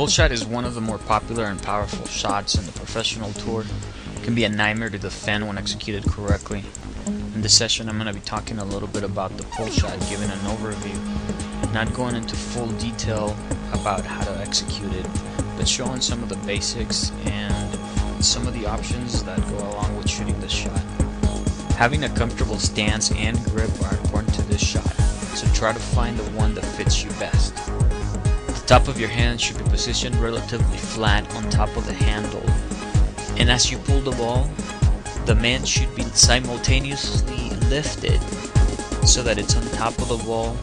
Pull shot is one of the more popular and powerful shots in the professional tour. It can be a nightmare to defend when executed correctly. In this session I'm going to be talking a little bit about the pull shot, giving an overview, not going into full detail about how to execute it, but showing some of the basics and some of the options that go along with shooting this shot. Having a comfortable stance and grip are important to this shot, so try to find the one that fits you best. The top of your hand should be positioned relatively flat on top of the handle, and as you pull the ball, the man should be simultaneously lifted so that it's on top of the wall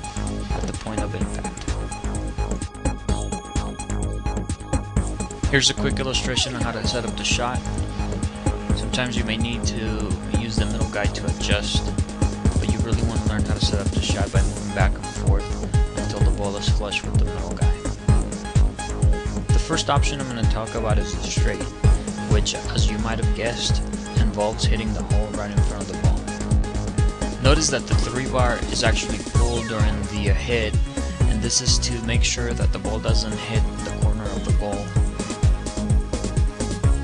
at the point of impact. Here's a quick illustration on how to set up the shot. Sometimes you may need to use the middle guide to adjust, but you really want to learn how to set up the shot by moving back and forth until the ball is flush with the middle guide. The first option I'm going to talk about is the straight, which, as you might have guessed, involves hitting the hole right in front of the ball. Notice that the 3-bar is actually pulled during the hit, and this is to make sure that the ball doesn't hit the corner of the ball.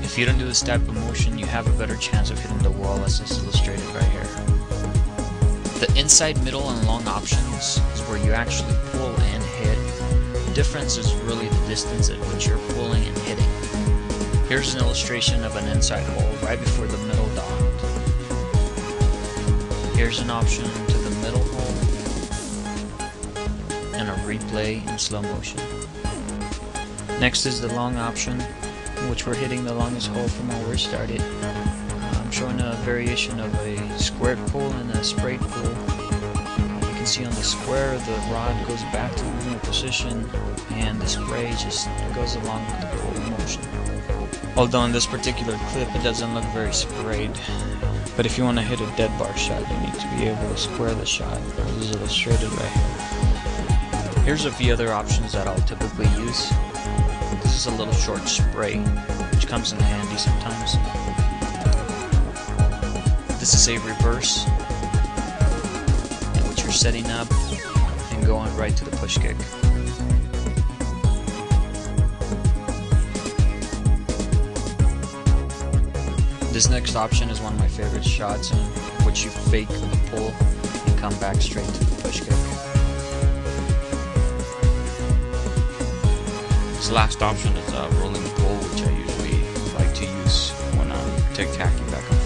If you don't do this type of motion, you have a better chance of hitting the wall, as is illustrated right here. The inside, middle, and long options is where you actually pull and hit. The difference is really the distance at which you're pulling and hitting. Here's an illustration of an inside hole right before the middle dot. Here's an option to the middle hole and a replay in slow motion. Next is the long option, in which we're hitting the longest hole from where we started. I'm showing a variation of a squared pull and a sprayed pull. You can see on the square the rod goes back to the original position and the spray just goes along with the pull motion. Although in this particular clip it doesn't look very sprayed, but if you want to hit a dead bar shot, you need to be able to square the shot, as is illustrated right here. Here's a few other options that I'll typically use. This is a little short spray, which comes in handy sometimes. This is a reverse, in which you're setting up and going right to the push kick. This next option is one of my favorite shots, in which you fake the pull and come back straight to the push kick. This last option is a rolling pull, which I usually like to use when I'm tic-tacking back and forth.